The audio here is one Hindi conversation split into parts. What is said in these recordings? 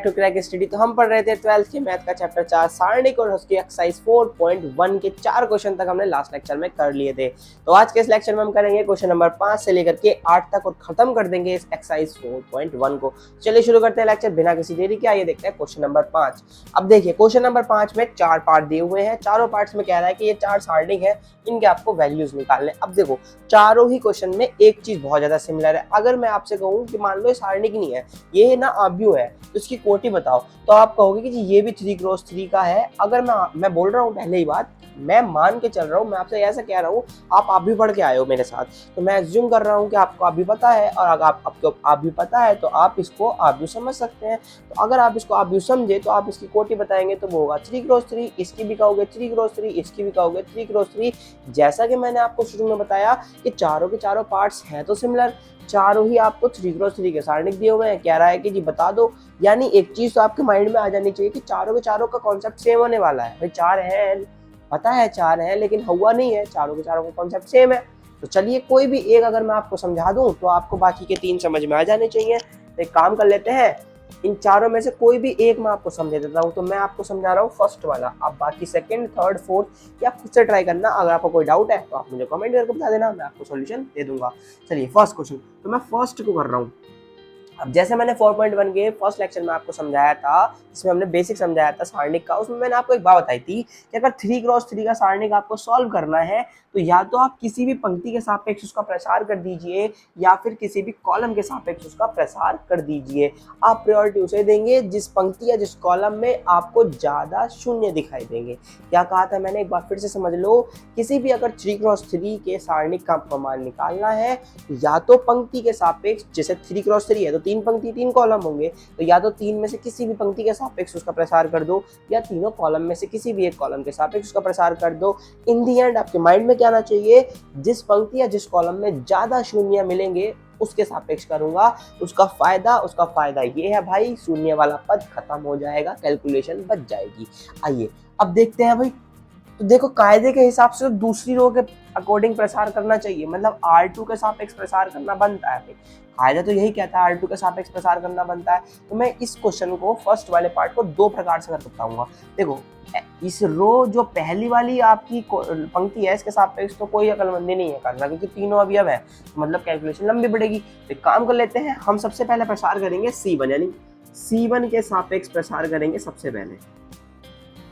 To crack study. तो हम पढ़ रहे थे 12th के मैथ का चैप्टर 4 सारणिक और उसकी एक्सरसाइज 4.1 के 4 क्वेश्चन तक हमने लास्ट लेक्चर में कर लिए थे। तो आज के इस लेक्चर में हम करेंगे क्वेश्चन नंबर 5 से लेकर के 8 तक और खत्म कर देंगे इस एक्सरसाइज 4.1 को। चलिए शुरू करते हैं लेक्चर बिना किसी देरी के। आइए देखते हैं क्वेश्चन नंबर 5। अब देखिए क्वेश्चन नंबर 5 में 4 पार्ट दिए हुए हैं। चारों पार्ट्स में कह रहा है कि ये 4 सारणिक है, इनके आपको वैल्यूज निकालने। अब देखो चारों ही क्वेश्चन में एक चीज बहुत ज्यादा सिमिलर है। अगर मैं आपसे कहूँ कि मान लो ये सारणिक नहीं है, ये ना आव्यूह है, तो इसकी कोटि बताओ, तो आप कहोगे कि जी ये भी 3x3 का है। अगर मैं बोल रहा हूँ पहले ही बात, मैं मान के चल रहा हूँ, मैं आपसे ऐसा कह रहा हूँ, आप भी पढ़ के आए हो मेरे साथ, तो मैं एज्यूम कर रहा हूँ कि आपको आप भी पता है, और अगर आपको आप भी पता है तो आप इसको आव्यूह समझ सकते हैं। तो अगर आप इसको आव्यूह समझे तो आप इसकी कोटि बताएंगे तो वो होगा 3x3, इसकी भी कहोगे 3x3, इसकी भी कहोगे 3x3। जैसा कि मैंने आपको शुरू में बताया कि चारों के चारों पार्ट्स हैं तो सिमिलर, चारों ही आपको 3x3 के सारणिक दिए हुए हैं। कह रहा है कि जी बता दो, यानी एक चीज तो आपके माइंड में आ जानी चाहिए कि चारों के चारों का कॉन्सेप्ट सेम होने वाला है। भाई 4 है, पता है 4 है, लेकिन हुआ नहीं है, चारों के चारों का कॉन्सेप्ट सेम है। तो चलिए कोई भी एक अगर मैं आपको समझा दूं तो आपको बाकी के 3 समझ में आ जाने चाहिए। तो एक काम कर लेते हैं, इन चारों में से कोई भी एक मैं आपको समझा देता हूँ। तो मैं आपको समझा रहा हूँ फर्स्ट वाला, आप बाकी सेकंड, थर्ड, फोर्थ या खुद से ट्राई करना। अगर आपको कोई डाउट है तो आप मुझे कमेंट करके बता देना, मैं आपको सॉल्यूशन दे दूंगा। चलिए फर्स्ट क्वेश्चन, तो मैं फर्स्ट को कर रहा हूँ। अब जैसे मैंने 4.1 के फर्स्ट लेक्चर में आपको समझाया था, इसमें हमने बेसिक समझाया था सारणिक का, उसमें मैंने आपको एक बात बताई थी कि अगर 3x3 का सारणिक आपको सॉल्व करना है तो या तो आप किसी भी पंक्ति के सापेक्ष उसका प्रसार कर दीजिए या फिर किसी भी कॉलम के सापेक्ष उसका प्रसार कर दीजिए। आप प्रायोरिटी उसे देंगे जिस पंक्ति या जिस कॉलम में आपको ज्यादा शून्य दिखाई देंगे। क्या कहा था मैंने, एक बार फिर से समझ लो। किसी भी अगर 3x3 के सारणिक का आपको मान निकालना है, या तो पंक्ति के सापेक्ष, जैसे 3x3 है तो 3 पंक्ति 3 कॉलम होंगे, तो या तो 3 में से किसी भी पंक्ति के सापेक्ष उसका प्रसार कर दो या तीनों कॉलम में से किसी भी एक कॉलम के सापेक्ष उसका प्रसार कर दो। इन दी एंड आपके माइंड में क्या आना चाहिए, जिस पंक्ति या जिस कॉलम में ज्यादा शून्य मिलेंगे उसके सापेक्ष करूंगा। उसका फायदा ये है भाई, शून्य वाला पद खत्म हो जाएगा, कैलकुलेशन बच जाएगी। आइए अब देखते हैं भाई। तो देखो कायदे के हिसाब से तो दूसरी रो के अकॉर्डिंग प्रसार करना चाहिए, मतलब R2 के सापेक्ष प्रसार करना बनता है भाई। कायदा तो यही कहता है R2 के सापेक्ष प्रसार करना बनता है। तो मैं इस क्वेश्चन को, फर्स्ट वाले पार्ट को 2 प्रकार से कर बताऊंगा। देखो इस रो जो पहली वाली आपकी पंक्ति है, इसके सापेक्ष तो कोई अकलमंदी नहीं है करना, क्योंकि तीनों अवयव है, मतलब कैलकुलेशन लंबी पड़ेगी। तो काम कर लेते हैं, हम सबसे पहले प्रसार करेंगे C1, यानी C1 के सापेक्ष प्रसार करेंगे सबसे पहले,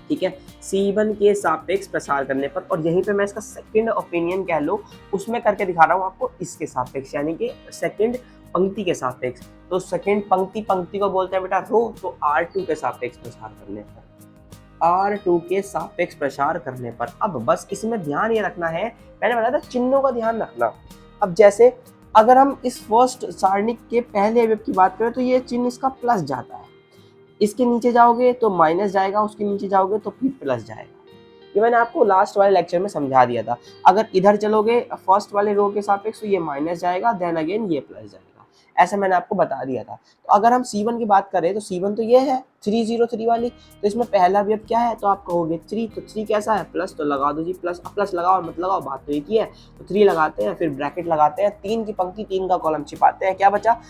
ठीक है। C1 के सापेक्ष प्रसार करने पर, और यहीं पे मैं इसका सेकंड ओपिनियन कह लो, उसमें करके दिखा रहा हूँ आपको इसके सापेक्ष, यानी कि सेकंड पंक्ति के सापेक्ष। तो सेकंड पंक्ति को बोलते हैं बेटा रो। तो R2 के सापेक्ष प्रसार करने पर, R2 के सापेक्ष प्रसार करने पर। अब बस इसमें ध्यान ये रखना है, मैंने बताया था चिन्हों का ध्यान रखना। अब जैसे अगर हम इस फर्स्ट सारणिक के पहले अवयव की बात करें तो ये चिन्ह इसका प्लस जाता है, इसके नीचे जाओगे तो माइनस जाएगा, उसके नीचे जाओगे तो फिर प्लस जाएगा। ये मैंने आपको लास्ट वाले लेक्चर में समझा दिया था। अगर इधर चलोगे फर्स्ट वाले रो के सापेक्ष तो ये माइनस जाएगा, देन अगेन ये प्लस जाएगा, ऐसा मैंने आपको बता दिया था। तो अगर हम C1 की बात करें तो C1 तो ये है 303 वाली, तो इसमें पहला अवयव क्या है, तो आप कहोगे 3। तो 3 कैसा है, प्लस, तो लगा दो जी प्लस। प्लस लगाओ मत लगाओ, बात तो एक ही है। तो 3 लगाते हैं, फिर ब्रैकेट लगाते हैं, 3 की पंक्ति 3 का कॉलम छिपाते हैं, क्या बचा,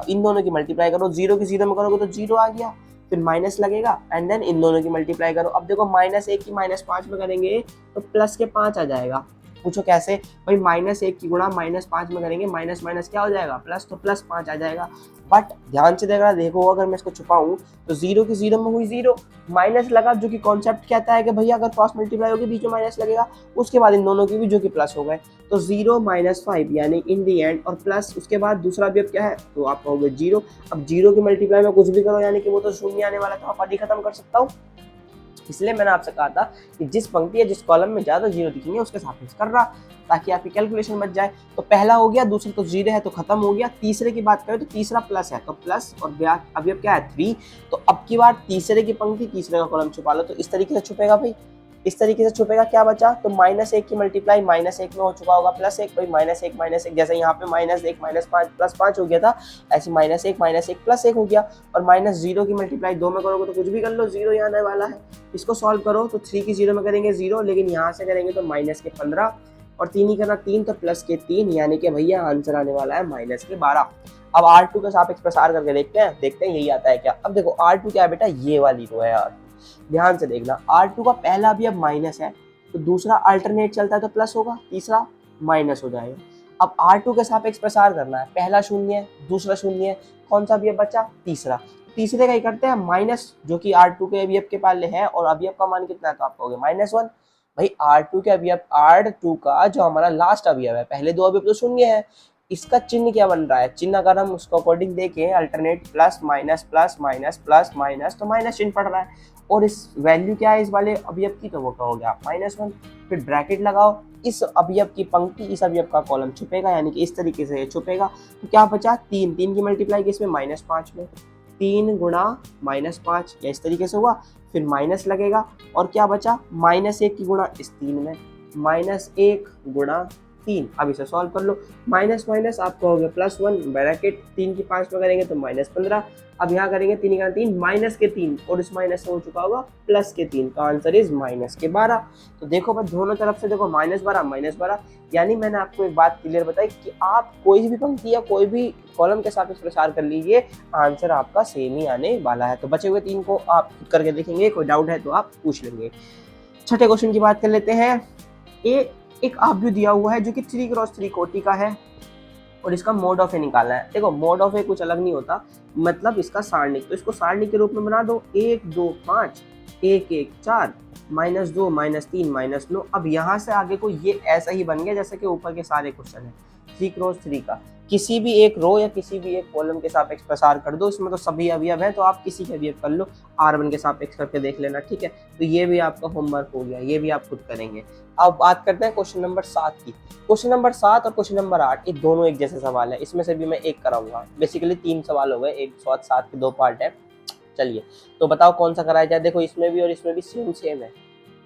इन दोनों की मल्टीप्लाई करो, 0 की 0 में करोगे तो 0 आ गया, फिर माइनस लगेगा, एंड देन इन दोनों की मल्टीप्लाई करो। अब देखो -1 की -5 में करेंगे तो प्लस के 5 आ जाएगा। पूछो कैसे, भाई -1 की गुणा -5 में करेंगे, माइनस माइनस क्या हो जाएगा, प्लस, तो +5 आ जाएगा। बट ध्यान से देखो अगर मैं इसको छुपाऊं तो 0 की 0 में हुई 0, माइनस लगा, जो कि कॉन्सेप्ट कहता है कि भैया अगर क्रॉस मल्टीप्लाई होगी बीच में माइनस लगेगा, उसके बाद इन दोनों की भी जो कि प्लस हो गए, तो 0 - 5 यानी इन दी एंड, और प्लस उसके बाद दूसरा अवयव क्या है, तो आप कहोगे 0। अब 0 की मल्टीप्लाई में कुछ भी करो, यानी कि वो तो शून्य आने वाला, तो आप आदि खत्म कर सकता हूँ। इसलिए मैंने आपसे कहा था कि जिस पंक्ति या जिस कॉलम में ज्यादा 0 दिखेंगे उसके सापेक्ष कर रहा, ताकि आपकी कैलकुलेशन बच जाए। तो पहला हो गया, दूसरा तो 0 है तो खत्म हो गया। तीसरे की बात करें तो तीसरा प्लस है, तो प्लस और अवयव क्या है 3। तो अब की बार तीसरे की पंक्ति तीसरे का कॉलम छुपा लो, तो इस तरीके से छुपेगा भाई, इस तरीके से छुपेगा। क्या बचा, तो -1 की मल्टीप्लाई -1 में हो चुका होगा, +1, भाई -1 जैसे यहाँ पे -1 -5 +5 हो गया था, ऐसे -1 +1 हो गया। और -0 की मल्टीप्लाई 2 में करोगे तो कुछ भी कर लो, 0 यहाँ आने वाला है। इसको सॉल्व करो तो 3 की 0 में करेंगे 0, लेकिन यहाँ से करेंगे तो -15, और 3 ही करना 3, तो +3, यानी कि भैया आंसर आने वाला है -12। अब R2 के सापेक्ष प्रसार करके देखते हैं यही आता है क्या। अब देखो R2 क्या है बेटा, ये वाली रो है R2, ध्यान से देखना। R2 का पहला भी अब माइनस है तो दूसरा अल्टरनेट चलता है तो प्लस होगा, तीसरा माइनस हो जाएगा। अब R2 के सापेक्ष प्रसार करना है, पहला शून्य है, दूसरा शून्य है, कौन सा अवयव बचा, तीसरा। तीसरे का ही करते हैं माइनस, जो कि R2 के अवयव के पहले है और अवयव का मान कितना है तो आप कहोगे -1। भाई R2 के अवयव, R2 का जो हमारा लास्ट अवयव है, पहले दो अवयव तो शून्य है, इसका चिन्ह क्या बन रहा है, चिन्ह अगर हम उसको अकॉर्डिंग देखें alternate plus minus plus minus plus minus, तो माइनस चिन्ह पड़ रहा है। और इस वैल्यू क्या है इस वाले अवयव की, तो वो कहोगे आप -1। फिर ब्रैकेट लगाओ, इस अवयव की पंक्ति इस अवयव का कॉलम छुपेगा, यानी कि इस तरीके से ये छुपेगा। तो क्या बचा, 3 की मल्टीप्लाई किसमें, -5 में, 3 गुणा -5, या इस तरीके से हुआ। फिर माइनस लगेगा और क्या बचा, -1 की गुणा इस 3 में, -1 गुणा 3। अब इसे सॉल्व कर लो, माइनस माइनस आप कहोगे +1, ब्रैकेट 3 की 5 में करेंगे तो -15। अब यहाँ करेंगे 3 का 3 -3 और इस माइनस से हो चुका होगा +3, तो आंसर इज -12। तो देखो बस दोनों तरफ से देखो -12, यानी मैंने आपको एक बात क्लियर बताई कि आप कोई भी पंक्ति या कोई भी कॉलम के सापेक्ष प्रसार कर लीजिए, आंसर आपका सेम ही आने वाला है। तो बचे हुए 3 को आप करके देखेंगे, कोई डाउट है तो आप पूछ लेंगे। छठे क्वेश्चन की बात कर लेते हैं। एक आव्यूह दिया हुआ है जो कि 3x3 कोटि का है और इसका मोड ऑफ ए निकालना है। देखो मोड ऑफ ए कुछ अलग नहीं होता, मतलब इसका सारणिक, तो इसको सारणिक के रूप में बना दो, 1 2 5 1 1 4 -2 -3 -9। अब यहाँ से आगे को ये ऐसा ही बन गया जैसे कि ऊपर के सारे क्वेश्चन है 3x3 का। किसी भी एक रो या किसी भी एक कॉलम के सापेक्ष प्रसार कर दो, इसमें तो सभी अवयव हैं तो आप किसी के अवयव कर लो, R1 के सापेक्ष करके देख लेना, ठीक है। तो ये भी आपका होमवर्क हो गया, ये भी आप खुद करेंगे। अब बात करते हैं क्वेश्चन नंबर 7 की। क्वेश्चन नंबर 7 और क्वेश्चन नंबर 8 ये दोनों एक जैसे सवाल है, इसमें से भी मैं एक कराऊंगा। बेसिकली 3 सवाल हो गए, एक 7 के 2 पार्ट है। चलिए तो बताओ कौन सा कराया जाए। देखो इसमें भी और इसमें भी सेम है,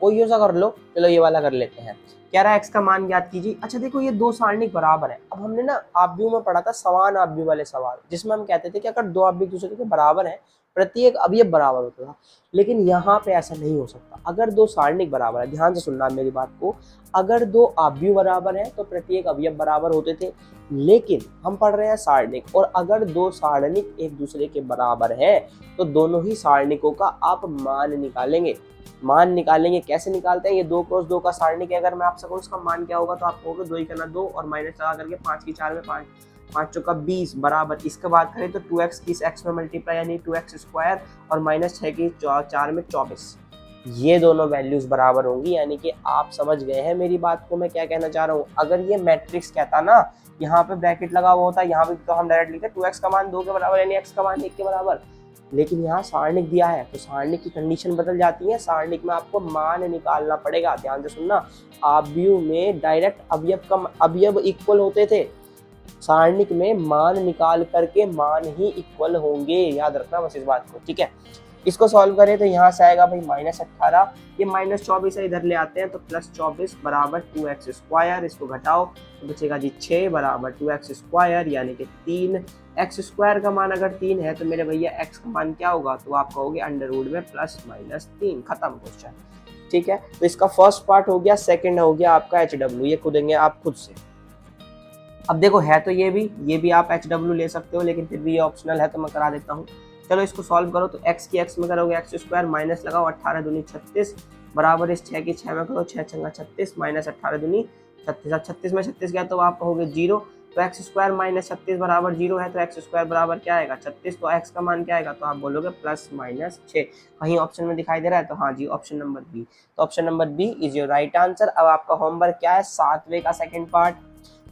कोई सा कर लो। चलो ये वाला कर लेते हैं। कह रहा है x का मान ज्ञात कीजिए। अच्छा देखो ये दो सारणिक बराबर है। अब हमने ना आव्यूह में पढ़ा था समान आव्यूह वाले सवाल, जिसमें हम कहते थे कि अगर दो आव्यूह दूसरे के बराबर है, प्रत्येक अवयव बराबर होता था। लेकिन यहाँ पे ऐसा नहीं हो सकता। अगर दो सारणिक बराबर है, ध्यान से सुनना मेरी बात को, अगर दो आव्यूह बराबर है तो प्रत्येक अवयव बराबर होते थे। लेकिन हम पढ़ रहे हैं सारणिक, और अगर दो सारणिक एक दूसरे के बराबर है तो दोनों ही सारणिकों का आप मान निकालेंगे। मान निकालेंगे, कैसे निकालते हैं, ये 2x2 का सारणिक है। अगर मैं आपसे कहूँ इसका मान क्या होगा तो आप कहोगे 2 × 2 और माइनस लगा करके 5 की 4 में 5, 5 चौका 20 बराबर। इसके बाद करें तो 2x की इस x में मल्टीप्लाई यानी 2x² और -6 की 4 में 24। ये दोनों वैल्यूज बराबर होंगी, यानी कि आप समझ गए हैं मेरी बात को मैं क्या कहना चाह रहा हूँ। अगर ये मैट्रिक्स कहता ना, यहाँ पे ब्रैकेट लगा हुआ होता, यहाँ पे तो हम डायरेक्ट लिखते 2x का मान 2 के बराबर यानी x का मान 1 के बराबर। लेकिन यहाँ सारणिक दिया है तो सारणिक की कंडीशन बदल जाती है। सारणिक में आपको मान निकालना पड़ेगा। ध्यान से सुनना, आव्यूह में डायरेक्ट अवयव इक्वल होते थे, सारणिक में मान निकाल करके मान ही इक्वल होंगे। याद रखना बस इस बात को, ठीक है। इसको सॉल्व करें तो यहाँ से आएगा भाई -18, ये -24 इधर ले आते हैं तो +24 बराबर 2x²। इसको घटाओ तो बचेगा जी 6 बराबर 2x², यानी कि 3। x² का मान अगर 3 है तो मेरे भैया x का मान क्या होगा, तो आप कहोगे √ में +-3। खत्म क्वेश्चन, ठीक है। तो इसका फर्स्ट पार्ट हो गया। सेकंड हो गया आपका HW, ये खुदेंगे आप खुद से। अब देखो है तो ये भी आप HW ले सकते हो, लेकिन फिर भी ये ऑप्शनल है तो मैं करा देता हूँ। चलो इसको सॉल्व करो तो x की x में करोगे x² माइनस लगाओ 18 दूनी 36 बराबर इस 6 की 6 में करो 6 छंगा 36 माइनस 18 दूनी 36। अब 36 में 36 गया तो आप कहोगे 0, तो x² माइनस 36 बराबर 0 है तो x² बराबर क्या आएगा 36, तो x का मान क्या आएगा तो आप बोलोगे +-6। कहीं ऑप्शन में दिखाई दे रहा है तो हाँ जी ऑप्शन नंबर बी। तो option number B is your right answer. अब आपका होमवर्क क्या है, 7वें का सेकेंड पार्ट,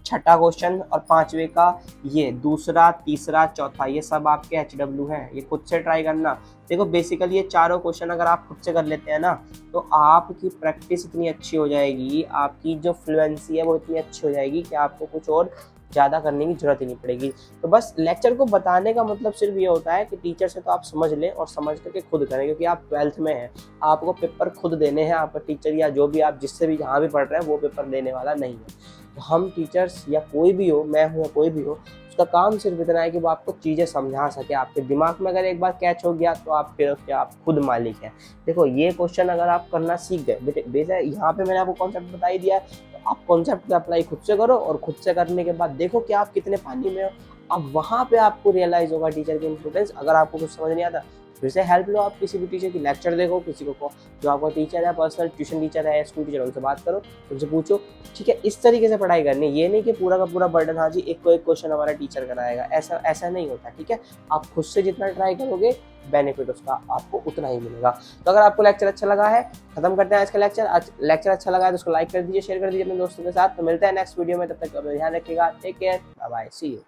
छठा क्वेश्चन और 5वें का ये दूसरा, तीसरा, चौथा, ये सब आपके HW हैं। ये खुद से ट्राई करना। देखो बेसिकली ये चारों क्वेश्चन अगर आप खुद से कर लेते हैं ना तो आपकी प्रैक्टिस इतनी अच्छी हो जाएगी, आपकी जो फ्लुएंसी है वो इतनी अच्छी हो जाएगी कि आपको कुछ और ज़्यादा करने की जरूरत ही नहीं पड़ेगी। तो बस लेक्चर को बताने का मतलब सिर्फ ये होता है कि टीचर से तो आप समझ लें और समझ करके खुद करें, क्योंकि आप 12th में हैं, आपको पेपर खुद देने हैं। आपका टीचर या जो भी आप जिससे भी जहाँ भी पढ़ रहे हैं वो पेपर देने वाला नहीं है। तो हम टीचर्स या कोई भी हो, मैं हूँ या कोई भी हो, उसका काम सिर्फ इतना है कि वो आपको चीज़ें समझा सके। आपके दिमाग में अगर एक बार कैच हो गया तो आप फिर उसके आप खुद मालिक हैं। देखो ये क्वेश्चन अगर आप करना सीख गए, बेटा यहाँ पे मैंने आपको कॉन्सेप्ट बता ही दिया है, तो आप कॉन्सेप्ट को अप्लाई खुद से करो और खुद से करने के बाद देखो कि आप कितने पानी में हो। अब वहाँ पे आपको रियलाइज होगा टीचर की इंपॉर्टेंस। अगर आपको कुछ समझ नहीं आता फिर से हेल्प लो, आप किसी भी टीचर की, लेक्चर देखो, किसी को जो आपका टीचर है, पर्सनल ट्यूशन टीचर है, स्कूल टीचर, उनसे बात करो, उनसे पूछो, ठीक है। इस तरीके से पढ़ाई करनी, ये नहीं कि पूरा का पूरा बर्डन हाँ जी एक क्वेश्चन हमारा टीचर कराएगा, ऐसा ऐसा नहीं होता, ठीक है। आप खुद से जितना ट्राई करोगे बेनिफिट उसका आपको उतना ही मिलेगा। तो अगर आपको लेक्चर अच्छा लगा है, खत्म करते हैं आज का लेक्चर। आज लेक्चर अच्छा लगा है तो उसको लाइक कर दीजिए, शेयर कर दीजिए अपने दोस्तों के साथ। तो मिलते हैं नेक्स्ट वीडियो में, तब तक ध्यान रखिएगा, take care, bye bye, see you.